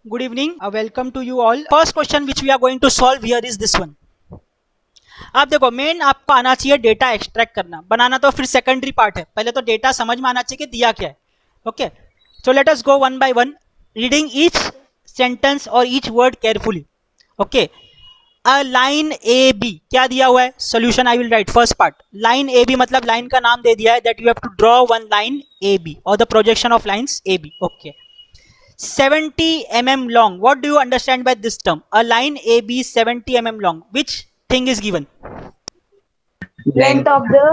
Good evening. Welcome to you all. First question which we are going to solve here is this one. आप देखो, main आपको आना चाहिए data extract करना, बनाना तो फिर सेकेंडरी पार्ट है, पहले तो डेटा समझ में आना चाहिए कि दिया क्या है. Okay, so let us go one by one, reading each sentence और each word carefully. Okay, a line A B, क्या दिया हुआ है? Solution I will write. First part, line A B मतलब लाइन का नाम दे दिया है, that you have to draw one line A B और the projection of lines A B. Okay, 70 mm long. What do you understand by this term? A line AB 70 mm long. Which thing is given? Length of the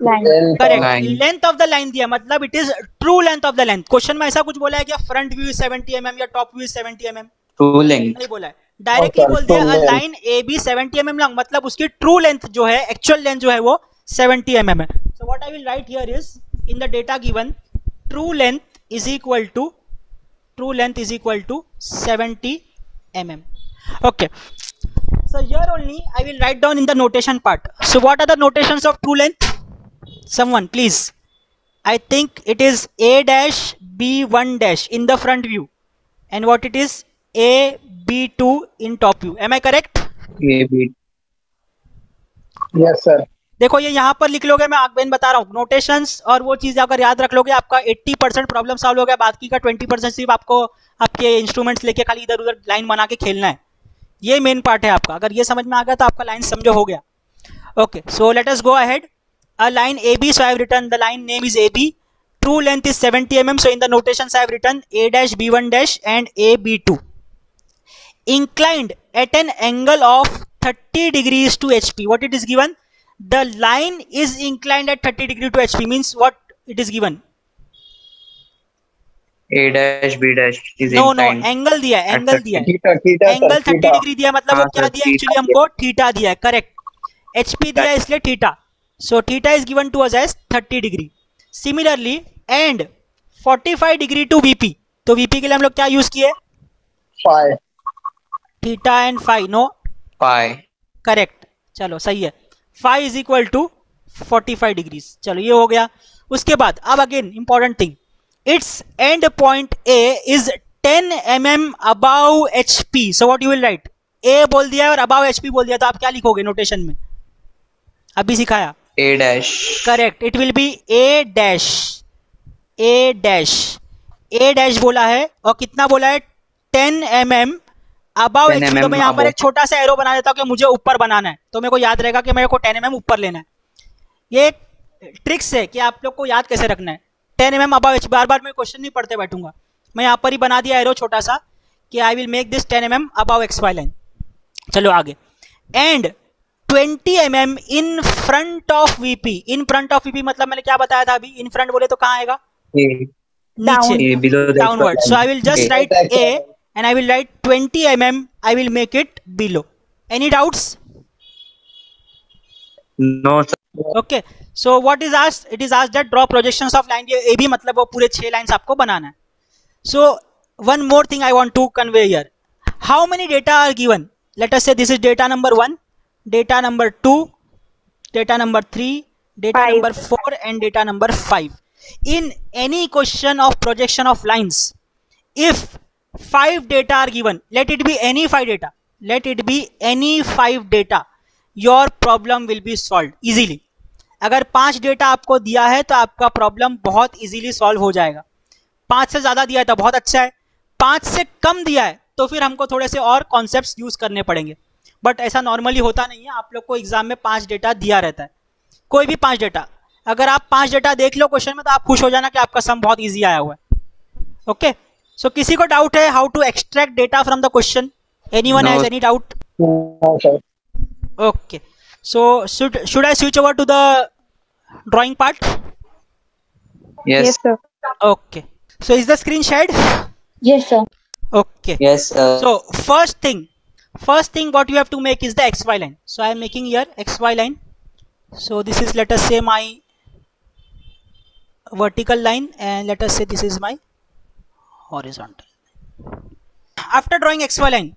line. Correct. Line. Length of the line दिया, मतलब it is true length of the line. Question में ऐसा कुछ बोला है क्या front view is 70 mm या top view is 70 mm? True length. नहीं बोला है, डायरेक्टली बोल दिया a line AB 70 mm long, मतलब उसकी true length जो है, actual length जो है वो 70 mm है. So what I will write here is, in the data given, true length is equal to 70 mm. Okay, so here only I will write down in the notation part. So what are the notations of true length? Someone please. I think it is a dash b1 dash in the front view, and what it is a b2 in top view. Am I correct? A B. Yes sir. देखो ये यहाँ पर लिख लोगे, मैं आगे बता रहा हूँ नोटेशंस और वो चीज़ अगर याद रख लोगे आपका 80% प्रॉब्लम सॉल्व हो गया, बाकी का 20% सिर्फ आपको आपके इंस्ट्रूमेंट्स लेके खाली इधर उधर लाइन बना के खेलना है. ये मेन पार्ट है आपका. अगर ये समझ में आ गया तो आपका लाइन समझो हो गया. Okay, so let us go ahead. A line A B, so I have written the line name is A B. True length is 70 mm, so in the notations I have written a dash b1 dash and a b2. Inclined at an angle of 30 degrees to HP. What it is given? The line is inclined at 30 degree to HP, means what it is given? A dash B dash is No, inclined. angle दिया है, angle दिया है, theta angle 30 degree दिया, मतलब वो हाँ, क्या sir, दिया? एक्चुअली थीटा हमको थीटा दिया है. करेक्ट, HP दिया है इसलिए theta. So theta is given to us as 30 degree. Similarly and 45 degree to VP. तो VP के लिए हम लोग क्या यूज किए? Phi. Theta and phi. No, Pi. Correct, चलो सही है. Phi is equal to 45 degrees. चलो ये हो गया. उसके बाद अब again important thing, it's end point A is 10 mm above HP. So what you will write? A बोल दिया और अबाउ HP बोल दिया, तो आप क्या लिखोगे नोटेशन में? अभी सिखाया. A dash. Correct, it will be A dash. A dash, A dash बोला है और कितना बोला है? 10 mm अबाउ 10 HP. तो मैं यहाँ पर above. एक छोटा सा एरो बना देता हूँ कि मुझे ऊपर बनाना है, तो मेरे को याद रहेगा कि मेरे को 10 mm ऊपर लेना है. ये ट्रिक्स है कि आप लोग को याद कैसे रखना है. 10 mm अबाउ HP, बार बार मैं क्वेश्चन नहीं पढ़ते बैठूंगा, मैं यहाँ पर ही बना दिया एरो छोटा सा कि I will make this 10 mm above XY line. चलो आगे. And 20 mm in front of VP. In front of VP मतलब मैंने क्या बताया था अभी? इन फ्रंट बोले तो कहाँ आएगा? A. नीचे, A below the downward. So I will just A. Right A and I will write 20 mm. I will make it below. Any doubts? No sir. Okay. So what is asked? It is asked that draw projections of line AB, मतलब वो पूरे 6 lines आपको बनाना है. So one more thing I want to convey here. How many data are given? Let us say this is data number 1, data number 2, data number 3, data 5. number 4 and data number 5. In any question of projection of lines, if 5 data are given, let it be any 5 data, let it be any 5 data, your problem will be solved easily. अगर 5 data आपको दिया है तो आपका problem बहुत easily solve हो जाएगा. 5 से ज्यादा दिया है तो बहुत अच्छा है, 5 से कम दिया है तो फिर हमको थोड़े से और कॉन्सेप्ट्स यूज करने पड़ेंगे. बट ऐसा नॉर्मली होता नहीं है. आप लोग को एग्जाम में 5 डेटा दिया रहता है, कोई भी 5 डेटा. अगर आप 5 डेटा देख लो क्वेश्चन में तो आप खुश हो जाना कि आपका सम बहुत ईजी आया हुआ है. ओके, सो किसी को डाउट है how to extract data from the question? Anyone has any doubt? No sir. Okay, so should I switch over to the drawing part? Yes. sir. Okay, so is the screen shared? Yes sir. Okay. Yes. So first thing what you have to make is the XY line. So I am making here XY line. So this is, let us say, my vertical line, and let us say this is my horizontal. After drawing XY line,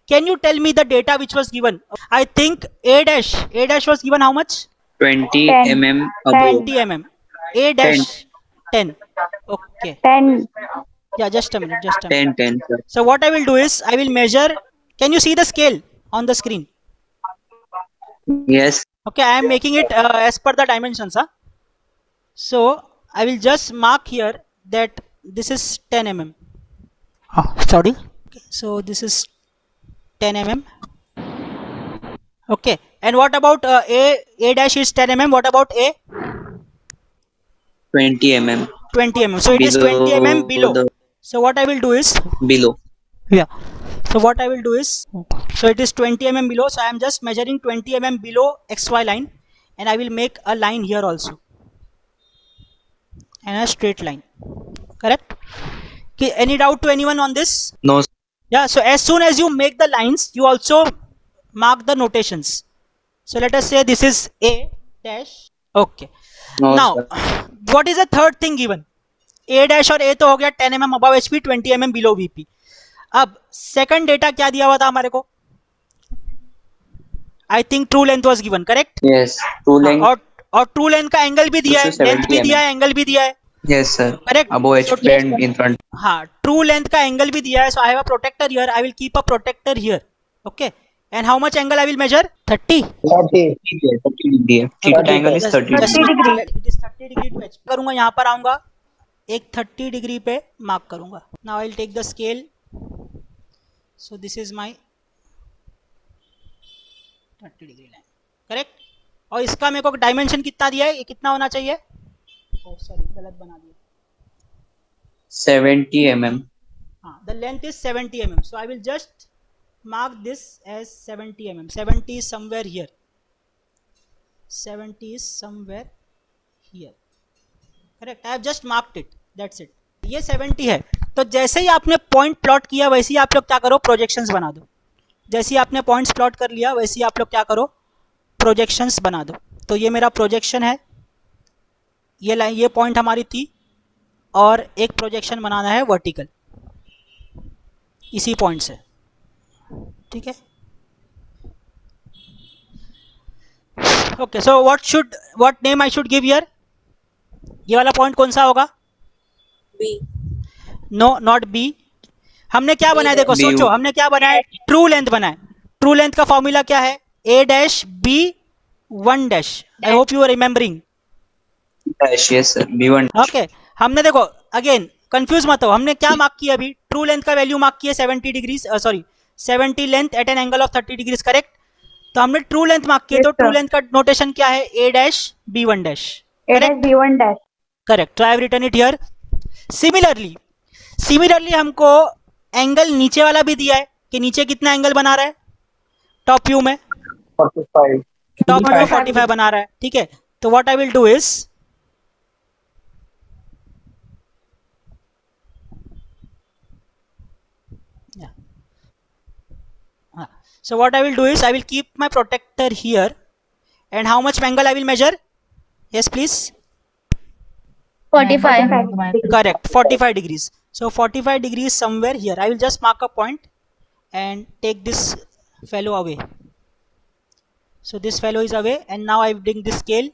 can you tell me the data which was given? I think A dash was given how much? 20 10. mm above. 20 mm. A dash 10. Okay. 10. Yeah, just a minute, just a minute. 10, 10, sir. So what I will do is I will measure. Can you see the scale on the screen? Yes. Okay, I am making it as per the dimensions. Huh? So I will just mark here that this is 10 mm. Oh, sorry. Okay, so this is 10 mm. Okay, and what about A dash is 10 mm. What about A? 20 mm. 20 mm. So it is 20 mm below. So what I will do is Below. yeah. So what I will do is, so it is 20 mm below. So I am just measuring 20 mm below XY line, and I will make a line here also, and a straight line. Correct? Okay, any doubt to anyone on this? No, sir. Yeah. So as soon as you make the lines, you also mark the notations. So let us say this is A dash. Okay. No, Now, sir. what is the third thing given? A dash और A तो हो गया 10 mm above HP, 20 mm below VP. अब second data क्या दिया हुआ था हमारे को? I think true length was given, correct? Yes. True length. और ट्रू लेंथ का एंगल भी दिया है, 270 लेंथ भी दिया है, एंगल भी दिया है, Yes, sir. Correct? Above HP and in front. हाँ, ट्रू लेंथ का एंगल भी दिया है. So I have a protractor here. I will keep a protractor here. Okay, and how much angle I will measure? 30. 30. 30 degree. Theta angle is 30 degree. It is 30 degree to HP. करूंगा, यहाँ पर आऊंगा, एक 30 degree पे mark करूंगा. Now I will take the scale. So this is my 30 degree line, correct? और इसका मेरे को डायमेंशन कितना दिया है? ये कितना होना चाहिए? ओह सॉरी, गलत बना दिया. 70 mm. हाँ, the length is 70 mm. So I will just mark this as 70 mm. 70 is somewhere here. 70 is somewhere here. Correct? I have just marked it. That's it. ये 70 है. तो जैसे ही आपने पॉइंट प्लॉट किया वैसे ही आप लोग क्या करो? प्रोजेक्शंस बना दो. जैसे ही आपने पॉइंट्स प्लॉट कर लिया वैसे ही आप लोग क्या करो? प्रोजेक्शंस बना दो. तो ये मेरा प्रोजेक्शन है. ये लाइन, ये पॉइंट हमारी थी, और एक प्रोजेक्शन बनाना है वर्टिकल इसी पॉइंट से. ठीक है? Okay, so what name I should give here? ये वाला पॉइंट कौन सा होगा? B. No, not B. हमने क्या बनाया? देखो, B. सोचो, हमने क्या बनाया? ट्रू लेंथ बनाया. ट्रू लेंथ का फॉर्मूला क्या है? A dash B 1 dash. I hope you are remembering. Dash. Yes, sir. B1. Okay, हमने देखो, अगेन कंफ्यूज मत हो, हमने क्या मार्क किया अभी? ट्रू लेंथ का वैल्यू मार्क किया 70 degrees, sorry 70 length at an angle of 30 degrees, correct? तो हमने ट्रू लेंथ मार्क किया. तो ट्रू लेंथ का नोटेशन क्या है? A dash B1 dash. A dash B1 dash. Correct. तो I have written it here. Similarly हमको एंगल नीचे वाला भी दिया है कि नीचे कितना एंगल बना रहा है? टॉप व्यू में 45. टॉप व्यू में 45 बना रहा है. ठीक है? तो what I will do is, so what I will do is I will keep my protector here, and how much angle I will measure? Yes, please. 45. Correct. 45 degrees. So 45 degrees somewhere here. I will just mark a point and take this fellow away. So this fellow is away, and now I will bring this scale,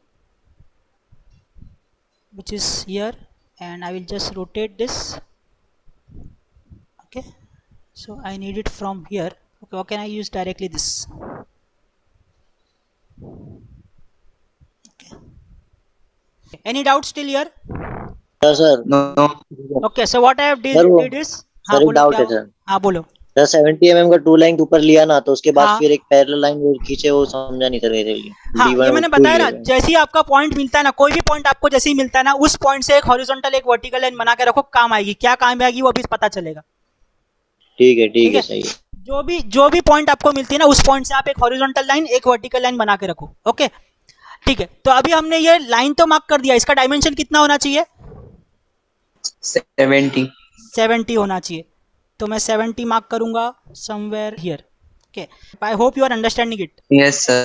which is here, and I will just rotate this. Okay. So I need it from here. Okay, or can I use directly this? Okay. Any doubts still here? Sir No, no. Okay, so what I have Sir, did is, हाँ sir एक बोलो, doubt क्या है sir. हाँ बोलो. Sir 70 mm का true line ऊपर लिया ना, तो उसके बाद हाँ. फिर एक पैरेलल लाइन वो खींचे, वो समझा नहीं सर मेरे लिए. हाँ, D1 ये मैंने और बताया ना, 2 जैसे ही आपका पॉइंट मिलता है ना, कोई भी पॉइंट आपको जैसे ही मिलता है ना, उस पॉइंट से एक हॉरिजॉन्टल एक वर्टिकल लाइन बना के रखो. काम आएगी. क्या काम आएगी वो अभी पता चलेगा. ठीक है सही है. जो भी पॉइंट आपको मिलती है ना, उस पॉइंट से आप एक हॉरिजॉन्टल लाइन एक वर्टिकल लाइन बना के रखो. ओके, ठीक है? तो अभी हमने ये लाइन तो मार्क कर दिया. इसका डायमेंशन कितना होना चाहिए? 70 होना चाहिए. तो मैं 70 मार्क करूंगा somewhere here. Okay, I hope you are understanding it. Yes, sir.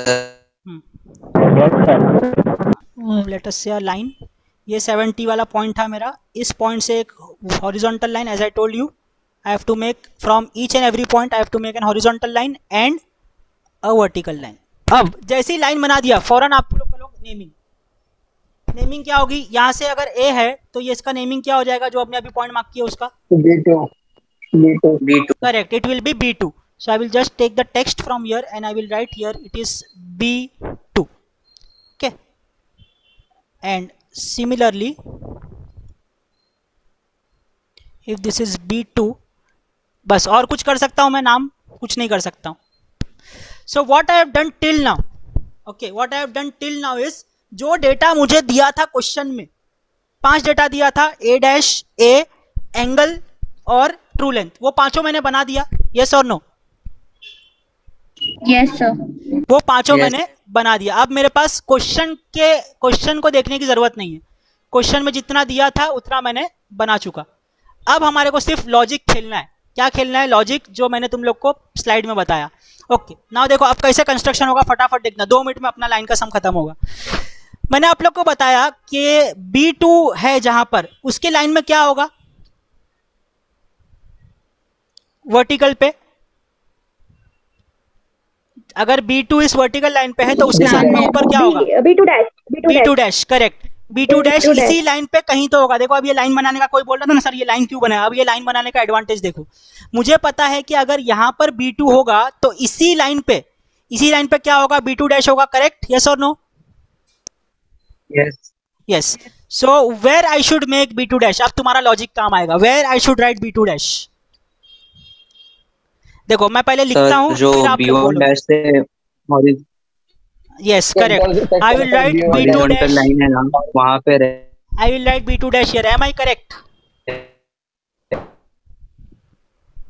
Let us say a line. ये 70 वाला पॉइंट था मेरा. इस पॉइंट से एक horizontal line, as I told you, I have to make from each and every point I have to make an horizontal line and a vertical line. अब जैसे ही line बना दिया, फौरन आप लोग नेमिंग. नेमिंग क्या होगी, यहाँ से अगर ए है तो ये इसका नेमिंग क्या हो जाएगा, जो आपने अभी पॉइंट मार्क किया उसका B2. correct, it will be B2. So I will just take the text from here and I will write here it is B2. Okay, and similarly if this is B2, बस और कुछ कर सकता हूं मैं, नाम कुछ नहीं कर सकता हूं. So what I have done till now, okay, what I have done till now is जो डेटा मुझे दिया था क्वेश्चन में, 5 डेटा दिया था, ए डैश, ए, एंगल और ट्रू लेंथ, वो पांचों मैंने बना दिया. यस और नो? Yes sir. वो पांचों Yes. मैंने बना दिया. अब मेरे पास क्वेश्चन को देखने की जरूरत नहीं है, क्वेश्चन में जितना दिया था उतना मैंने बना चुका. अब हमारे को सिर्फ लॉजिक खेलना है. क्या खेलना है? लॉजिक, जो मैंने तुम लोग को स्लाइड में बताया. ओके, नाउ देखो अब कैसे कंस्ट्रक्शन होगा, फटाफट देखना, 2 मिनट में अपना लाइन का सम खत्म होगा. मैंने आप लोग को बताया कि B2 है जहां पर, उसके लाइन में क्या होगा, वर्टिकल पे. अगर B2 इस वर्टिकल लाइन पे है तो उसके लाइन में ऊपर क्या होगा, B2 dash. Correct, B2 dash इसी लाइन पे कहीं तो होगा. देखो अब ये लाइन बनाने का कोई बोल रहा था ना सर ये लाइन क्यों बनाया, अब ये लाइन बनाने का एडवांटेज देखो, मुझे पता है कि अगर यहाँ पर B2 होगा तो इसी लाइन पे क्या होगा, B2 डैश होगा. करेक्ट, यस और no? Yes. So where I should make B2 dash, अब तुम्हारा लॉजिक काम आएगा. Where I should write B2 dash, देखो मैं पहले लिखता हूं जो B1 डैश से yes correct, I will write B2 dash, line है ना वहां पे I will write B2 dash here. Am I correct?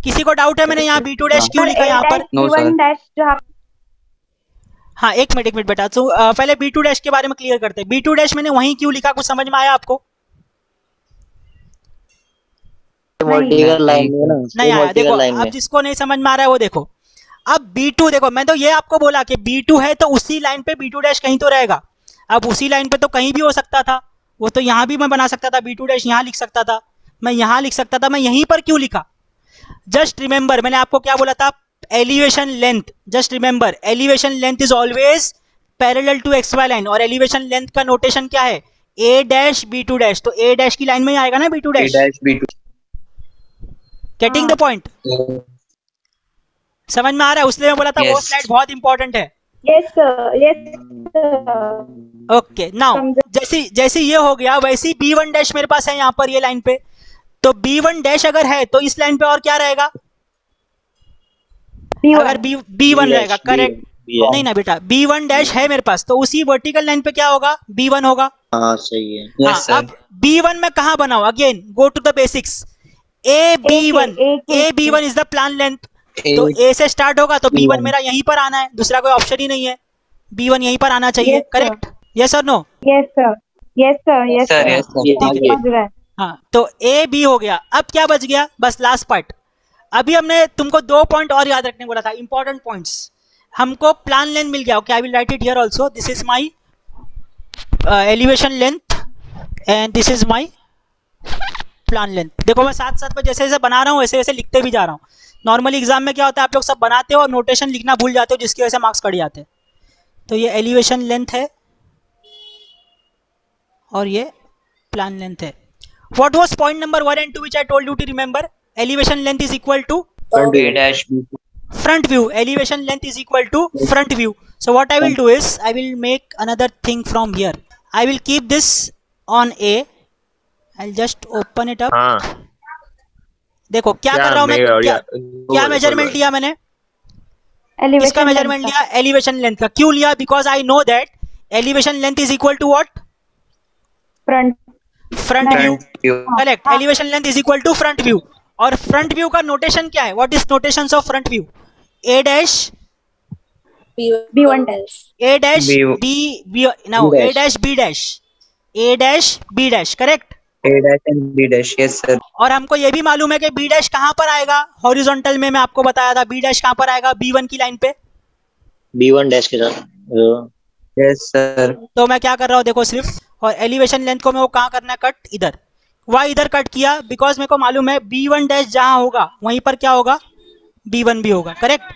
किसी को डाउट है मैंने यहाँ B2 डैश क्यों लिखा यहाँ पर? No sir. हाँ एक मिनट बेटा, तो पहले B2 डैश के बारे में क्लियर करते हैं. B2 डैश मैंने वहीं क्यों लिखा, कुछ समझ में आया आपको? वर्टिकल लाइन में ना, नहीं आया. देखो लाइन अब में. जिसको नहीं समझ में आ रहा है वो देखो, अब B2 देखो, मैं तो ये आपको बोला कि B2 है तो उसी लाइन पे B2 डैश कहीं तो रहेगा. अब उसी लाइन पे तो कहीं भी हो सकता था, वो तो यहाँ भी मैं बना सकता था, B2 डैश यहाँ लिख सकता था, मैं यहाँ लिख सकता था, मैं यहीं पर क्यों लिखा? जस्ट रिमेंबर मैंने आपको क्या बोला था, elevation length. Just remember elevation length is always parallel to XY line, और एलिवेशन लेंथ का नोटेशन क्या है, A डैश B2 डैश. तो A डैश की लाइन में ही आएगा ना B2 dash. Getting the point? समझ में आ रहा है? उसलिए मैं बोला था वो स्लाइड बहुत इंपॉर्टेंट है. Yes sir. Yes sir. Okay, now जैसे ये हो गया, वैसे B1 डैश मेरे पास है यहाँ पर ये लाइन पे, तो B1 डैश अगर है तो इस लाइन पे और क्या रहेगा, अगर B1 रहेगा. करेक्ट, नहीं ना बेटा, B1 डैश है मेरे पास तो उसी वर्टिकल लाइन पे क्या होगा, B1 होगा. हाँ सही है. Yes, sir. अब B1 में कहाँ बनाओ, again go to the basics. AB1 is the plan length, तो A से स्टार्ट होगा तो B1 मेरा यहीं पर आना है, दूसरा कोई ऑप्शन ही नहीं है, B1 यहीं पर आना चाहिए. करेक्ट, यस और no? Yes sir. Yes sir. Yes Sir, sir. yes, sir. समझ रहा है. हाँ, तो A B हो गया. अब क्या बच गया, बस लास्ट पार्ट. अभी हमने तुमको 2 पॉइंट और याद रखने बोला था, इंपॉर्टेंट पॉइंट्स. हमको प्लान लेंथ मिल गया. Okay, I will right it here also. This is my elevation length and this is my plan length. देखो मैं साथ साथ में जैसे जैसे बना रहा हूँ वैसे वैसे लिखते भी जा रहा हूँ. नॉर्मली एग्जाम में क्या होता है, आप लोग सब बनाते हो और नोटेशन लिखना भूल जाते हो, जिसकी वजह से मार्क्स कट जाते हैं. तो ये एलिवेशन लेंथ है और ये प्लान लेंथ है. What was point number 1 and 2 which I told you to remember? Elevation length is equal to A dash B2. front view. Elevation length is equal to front view. So what I will do is I will make another thing from here. I will keep this on A. I'll just open it up. देखो क्या कर रहा हूँ मैं, क्या measurement लिया मैंने, किसका मेजरमेंट लिया, एलिवेशन लेंथ का. क्यों लिया? Because I know that elevation length is equal to what, front view. Correct, elevation length is equal to front view. और फ्रंट व्यू का नोटेशन क्या है, what is notations of front view? A dash B1 dash. A dash B now A dash B dash, A dash B dash. Correct, A dash and B dash. Yes sir. और हमको ये भी मालूम है कि B dash कहाँ पर आएगा, हॉरिजॉन्टल में मैं आपको बताया था. B डैश कहाँ पर आएगा, B1 की लाइन पे, B1 डैश के साथ. Yes sir. तो मैं क्या कर रहा हूँ देखो सिर्फ, और एलिवेशन लेंथ को मैं वो कहाँ करना है, कट इधर. वाई इधर कट किया बिकॉज मेरे को मालूम है B1 डैश जहाँ होगा वहीं पर क्या होगा, B1 भी होगा. Correct.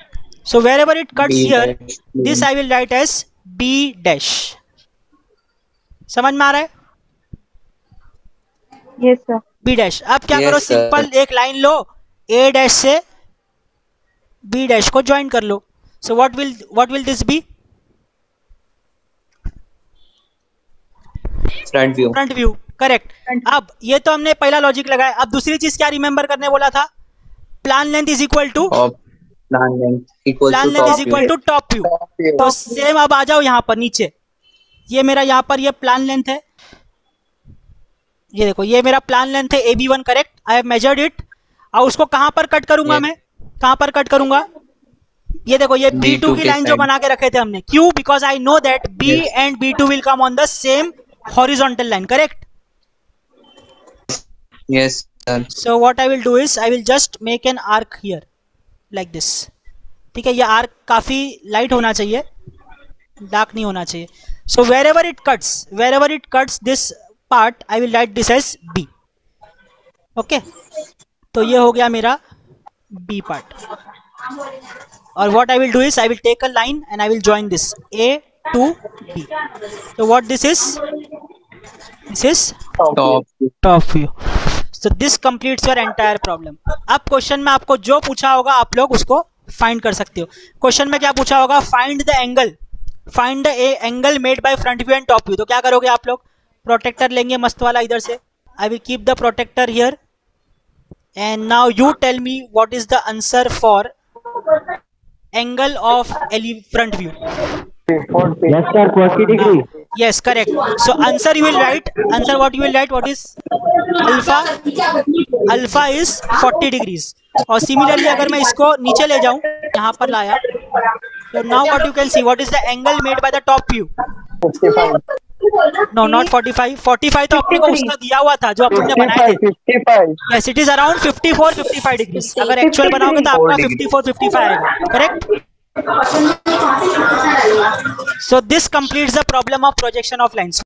So wherever it cuts here, this I will write as B dash. समझ में आ रहा है? Yes, sir. B dash. अब क्या Yes, करो, sir. सिंपल एक लाइन लो, ए डैश से बी डैश को ज्वाइन कर लो। So what will this be? Front view. Front view, correct. अब ये तो हमने पहला लॉजिक लगाया। अब दूसरी चीज क्या रिमेंबर करने बोला था? Plan length is equal to plan length equal to top view. तो सेम अब आ जाओ यहाँ पर नीचे, ये मेरा यहाँ पर ये प्लान लेंथ है, ये देखो ये मेरा प्लान लेंथ है AB1, correct. I have measured it. और उसको कहाँ पर कट करूंगा? मैं कहाँ पर कट करूंगा? ये देखो ये B2 की लाइन जो बना के रखे थे हमने। क्यों? Because I know that B and B2 will come on the same horizontal line, correct. Yes, sir. So what I will do is I will just make an arc here like this. ठीक है, ये arc काफी light होना चाहिए, dark नहीं होना चाहिए। So wherever it cuts this part, I will write this as B. Okay, तो ये हो गया मेरा B part. और what I will do is I will take a line and I will join this A to B. So what this is? This is top view. So this completes your entire problem. अब question में आपको जो पूछा होगा आप लोग उसको find कर सकते हो। क्वेश्चन में क्या पूछा होगा? Find the angle made by front view and top view. तो क्या करोगे आप लोग? प्रोटेक्टर लेंगे मस्त वाला इधर से। I will keep the protractor here and now you tell me what is the answer for angle of front view. Yes, sir, 40 degree. Yes, correct. So answer you will write. Answer what you will write? What is alpha? Alpha is 40 degrees. और similarly अगर मैं इसको नीचे ले जाऊं, यहाँ पर लाया, तो now what you can see? What is the angle made by the top view? 55. No, not 45. 45 तो अपने को उसका दिया हुआ था जो अपने बनाए थे। 55. Yes, it is around 54-55 degrees. अगर एक्चुअल बनाओगे तो आपका 54-55 आएगा, correct? So this completes the problem of projection of lines.